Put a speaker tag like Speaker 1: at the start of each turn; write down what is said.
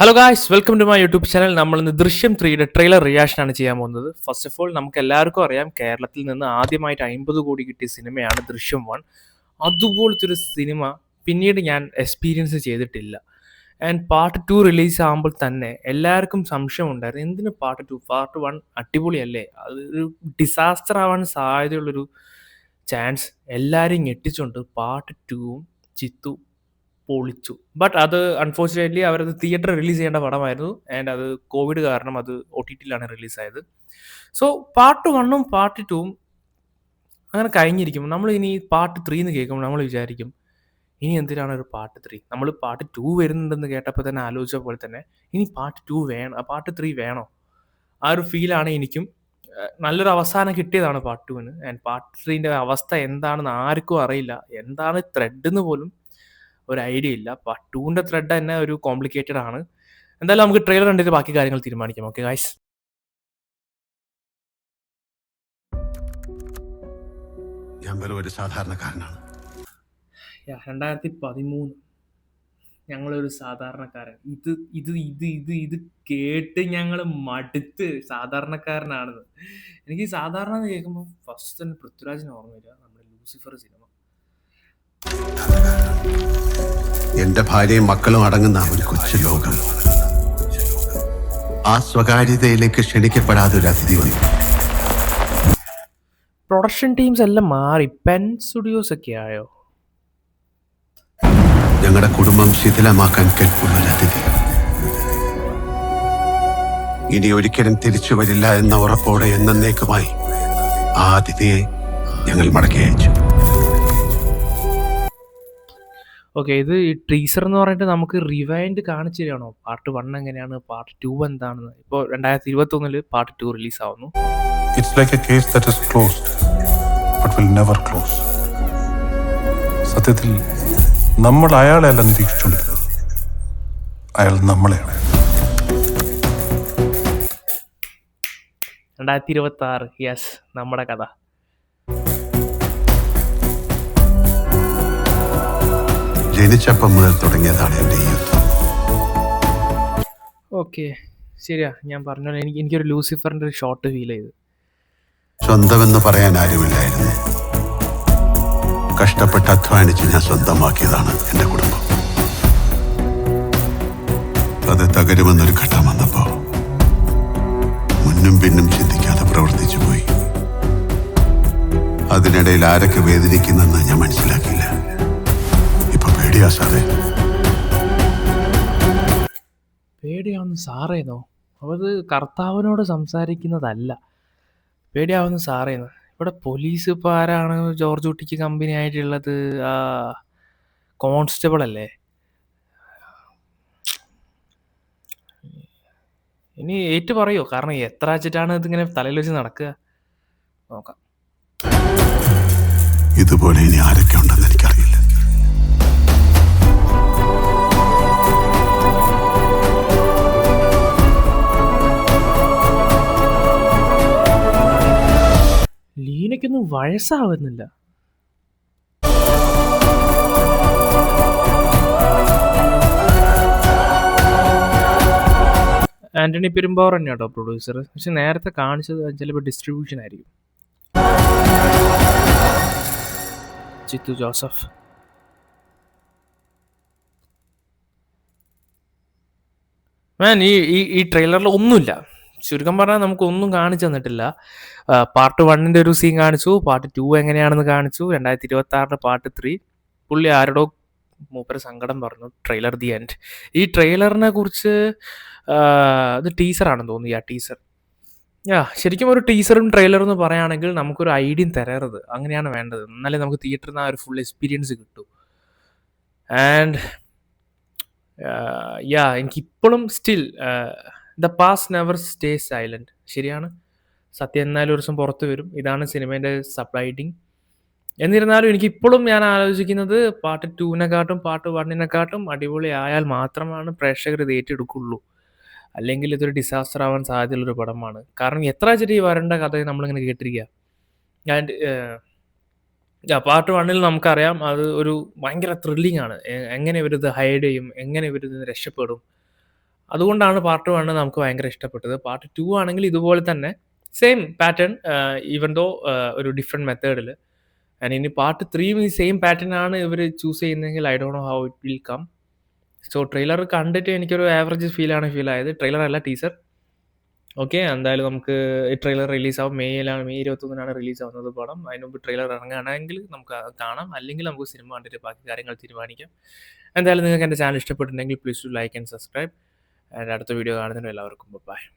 Speaker 1: Hello guys, welcome to my YouTube channel. നമ്മൾ ഇന്ന് ദൃശ്യം 3യുടെ ട്രെയിലർ റിയാക്ഷൻ ആണ് ചെയ്യാൻ പോകുന്നത്. ഫസ്റ്റ് ഓഫ് ഓൾ നമുക്ക് എല്ലാവർക്കും അറിയാം, കേരളത്തിൽ നിന്ന് ആദ്യമായിട്ട് 50 കോടി കിട്ടിയ സിനിമയാണ് ദൃശ്യം 1. അതുപോലത്തെ ഒരു സിനിമ പിന്നീട് ഞാൻ എക്സ്പീരിയൻസ് ചെയ്തിട്ടില്ല. ആൻഡ് പാർട്ട് 2 റിലീസ് ആകുമ്പോൾ തന്നെ എല്ലാവർക്കും സംശയമുണ്ടായിരുന്നു, എന്തിന് പാർട്ട് 2? പാർട്ട് 1 അടിപൊളിയല്ലേ? അതൊരു ഡിസാസ്റ്റർ ആവാൻ സാധ്യതയുള്ളൊരു ചാൻസ് എല്ലാവരെയും ഞെട്ടിച്ചുകൊണ്ട് പാർട്ട് 2വും ചിത്തു പൊളിച്ചു. ബട്ട് അത് അൺഫോർച്ചുനേറ്റ്ലി അവരത് തിയേറ്ററിൽ റിലീസ് ചെയ്യേണ്ട പടമായിരുന്നു. ആൻഡ് അത് കോവിഡ് കാരണം അത് OTTയിലാണ് റിലീസായത്. സോ പാർട്ട് 1ഉം പാർട്ട് 2വും അങ്ങനെ കഴിഞ്ഞിരിക്കും. നമ്മൾ ഇനി പാർട്ട് 3 എന്ന് കേൾക്കുമ്പോൾ നമ്മൾ വിചാരിക്കും, ഇനി എന്തിനാണ് ഒരു പാർട്ട് 3? നമ്മൾ പാർട്ട് 2 വരുന്നുണ്ടെന്ന് കേട്ടപ്പോൾ തന്നെ ആലോചിച്ച പോലെ തന്നെ ഇനി പാർട്ട് 2 വേണം, പാർട്ട് 3 വേണോ? ആ ഒരു ഫീലാണ് എനിക്കും. നല്ലൊരു അവസാനം കിട്ടിയതാണ് പാർട്ട് 2-ന്. ആൻഡ് പാർട്ട് 3ൻ്റെ അവസ്ഥ എന്താണെന്ന് ആർക്കും അറിയില്ല. എന്താണ് ത്രെഡ് എന്ന് പോലും ഒരു ഐഡിയ ഇല്ല. പാർട്ട് 2ൻ്റെ ത്രെഡ് തന്നെ ഒരു കോംപ്ലിക്കേറ്റഡ് ആണ്. എന്തായാലും നമുക്ക് ട്രെയിലർ കണ്ടിട്ട് ബാക്കി കാര്യങ്ങൾ തീരുമാനിക്കാം. Okay guys.
Speaker 2: ഞാൻ വെറും ഒരു സാധാരണക്കാരനാണ്.
Speaker 1: 2013 ഞങ്ങളൊരു സാധാരണക്കാരൻ. ഇത് ഇത് ഇത് ഇത് ഇത് കേട്ട് ഞങ്ങൾ മടുത്ത് സാധാരണക്കാരനാണെന്ന്. എനിക്ക് സാധാരണ എന്ന് കേൾക്കുമ്പോൾ ഫസ്റ്റ് തന്നെ പൃഥ്വിരാജിന് ഓർമ്മ വരിക നമ്മുടെ ലൂസിഫർ സിനിമ.
Speaker 2: എന്റെ ഭാര്യയും മക്കളും അടങ്ങുന്ന ഒരു കൊച്ചു ലോകം. ആ സ്വകാര്യതയിലേക്ക് ക്ഷണിക്കപ്പെടാതെ ഒരു അതിഥി വന്നു.
Speaker 1: പ്രൊഡക്ഷൻ ടീംസ് എല്ലാം മാറി, പെൻ സ്റ്റുഡിയോസ് ഒക്കെ ആയോ?
Speaker 2: ഞങ്ങളുടെ കുടുംബം ശിഥിലമാക്കാൻ കെൽപ്പുള്ള ഒരു അതിഥി ഇനി ഒരിക്കലും തിരിച്ചു വരില്ല എന്ന ഉറപ്പോടെ എന്നേക്കുമായി ആ അതിഥിയെ ഞങ്ങൾ മടക്കി അയച്ചു.
Speaker 1: ഓക്കെ, ഇത് ഈ ടീസർ എന്ന് പറഞ്ഞിട്ട് നമുക്ക് റിവൈൻഡ് കാണിച്ചു തരികയാണോ? പാർട്ട് 1 എങ്ങനെയാണ്, പാർട്ട് 2 എന്താണെന്ന്? ഇപ്പോൾ 2021 part 2 റിലീസാവുന്നു.
Speaker 3: It's like a case that is closed, but will never close. സത്യത്തിൽ നമ്മൾ അയാളെ അല്ല നിരീക്ഷിച്ചുകൊണ്ടിരുന്നത്, അയാൾ നമ്മളെയാണ്.
Speaker 1: 2026, യെസ്, നമ്മുടെ കഥ.
Speaker 2: ജനിച്ചപ്പം മുതൽ തുടങ്ങിയതാണ് എൻ്റെ ഈ യുദ്ധം.
Speaker 1: ഓക്കെ, ശരിയാ, ഞാൻ പറഞ്ഞ എനിക്കൊരു ലൂസിഫറിൻ്റെ ഒരു ഷോട്ട് ഫീൽ ചെയ്തു.
Speaker 2: സ്വന്തമെന്ന് പറയാൻ ആരുമില്ലായിരുന്നു. കഷ്ടപ്പെട്ട് അധ്വാനിച്ച് ഞാൻ സ്വന്തമാക്കിയതാണ് എൻ്റെ കുടുംബം. അത് തകരുമെന്നൊരു ഘട്ടം വന്നപ്പോ മുന്നും പിന്നും ചിന്തിക്കാതെ പ്രവർത്തിച്ചു പോയി. അതിനിടയിൽ ആരൊക്കെ വേദനിക്കുന്നെന്ന് ഞാൻ മനസ്സിലാക്കിയില്ല. ഇപ്പൊ പേടിയാ സാറേ.
Speaker 1: പേടിയാവുന്ന സാറേന്നോ? അത് കർത്താവിനോട് സംസാരിക്കുന്നതല്ല, പേടിയാവുന്ന സാറേന്ന്. ഇവിടെ പോലീസ് ഇപ്പോൾ ആരാണ് ജോർജ് കുട്ടിക്ക് കമ്പനി ആയിട്ടുള്ളത്? കോൺസ്റ്റബിൾ അല്ലേ? ഇനി ഏറ്റു പറയോ? കാരണം എത്ര വെച്ചിട്ടാണ് ഇതിങ്ങനെ തലയിൽ വെച്ച് നടക്കുക? നോക്കാം.
Speaker 2: ഇതുപോലെ ഇനി ആരൊക്കെ ഉണ്ടെന്ന് എനിക്കറിയില്ല.
Speaker 1: ലീനയ്ക്കൊന്നും വയസ്സാവുന്നില്ല. ആന്റണി പെരുമ്പാവൂർ തന്നെയാട്ടോ പ്രൊഡ്യൂസർ. പക്ഷെ നേരത്തെ കാണിച്ചത് ചിലപ്പോൾ ഡിസ്ട്രിബ്യൂഷൻ ആയിരിക്കും. ചിത്തു ജോസഫ്. മാൻ, ഈ ട്രെയിലറിൽ ഒന്നുമില്ല. ചുരുക്കം പറഞ്ഞാൽ നമുക്കൊന്നും കാണിച്ചു തന്നിട്ടില്ല. പാർട്ട് 1ൻ്റെ ഒരു സീൻ കാണിച്ചു, പാർട്ട് 2 എങ്ങനെയാണെന്ന് കാണിച്ചു, 2026 പാർട്ട് 3. പുള്ളി ആരോടോ മൂപ്പര് സങ്കടം പറഞ്ഞു. Trailer the end. ഈ ട്രെയിലറിനെ കുറിച്ച് ഇത് ടീസറാണെന്ന് തോന്നുന്നു. ടീസർ ശരിക്കും ഒരു ടീസറും ട്രെയിലറും എന്ന് പറയുകയാണെങ്കിൽ നമുക്കൊരു ഐഡിയയും തരരുത്. അങ്ങനെയാണ് വേണ്ടത്, എന്നാലേ നമുക്ക് തിയേറ്ററിൽ നിന്ന് ആ ഒരു ഫുൾ എക്സ്പീരിയൻസ് കിട്ടൂ. ആൻഡ് എനിക്കിപ്പോഴും still the past never stay silent. ശരിയാണ്, സത്യം എന്നാലും ഒരു ദിവസം പുറത്ത് വരും. ഇതാണ് സിനിമേൻ്റെ സബ്ടൈറ്റിങ്. എന്നിരുന്നാലും എനിക്കിപ്പോഴും ഞാൻ ആലോചിക്കുന്നത് പാർട്ട് 2-നെക്കാട്ടും പാർട്ട് 1-നെക്കാട്ടും അടിപൊളി ആയാൽ മാത്രമാണ് പ്രേക്ഷകർ ഇത് ഏറ്റെടുക്കുള്ളൂ. അല്ലെങ്കിൽ ഇതൊരു ഡിസാസ്റ്റർ ആവാൻ സാധ്യതയുള്ളൊരു പടമാണ്. കാരണം എത്ര വെച്ചിട്ട് ഈ വരേണ്ട കഥ നമ്മളിങ്ങനെ കേട്ടിരിക്കുക. ആൻഡ് പാർട്ട് 1-ൽ നമുക്കറിയാം അത് ഒരു ഭയങ്കര ത്രില്ലിംഗ് ആണ്. എങ്ങനെ ഇവരിത് ഹൈഡ് ചെയ്യും, എങ്ങനെ ഇവരിത് രക്ഷപ്പെടും, അതുകൊണ്ടാണ് പാർട്ട് 1 നമുക്ക് ഭയങ്കര ഇഷ്ടപ്പെട്ടത്. പാർട്ട് 2 ആണെങ്കിൽ ഇതുപോലെ തന്നെ സെയിം പാറ്റേൺ ഈവൻ ദോ ഒരു ഡിഫറെന്റ് മെത്തേഡിൽ. ആൻഡ് ഇനി പാർട്ട് 3 ഈ സെയിം പാറ്റേൺ ആണ് ഇവർ ചൂസ് ചെയ്യുന്നതെങ്കിൽ I don't know how it will come. So trailer കണ്ടിട്ട് എനിക്കൊരു ആവറേജ് ഫീൽ ആയത്. ട്രെയിലർ അല്ല, ടീസർ. ഓക്കെ, എന്തായാലും നമുക്ക് ഈ ട്രെയിലർ റിലീസാവും. മെയ് 21 റിലീസ് ആവുന്നത് പടം. അതിന് മുമ്പ് ട്രെയിലർ ഇറങ്ങുകയാണെങ്കിൽ നമുക്ക് അത് കാണാം, അല്ലെങ്കിൽ നമുക്ക് സിനിമ കണ്ടിട്ട് ബാക്കി കാര്യങ്ങൾ തീരുമാനിക്കാം. എന്തായാലും നിങ്ങൾക്ക് എൻ്റെ ചാനൽ ഇഷ്ടപ്പെട്ടിട്ടുണ്ടെങ്കിൽ please to like and subscribe. And അടുത്ത വീഡിയോ കാണുന്നതിന് എല്ലാവർക്കും ബൈ.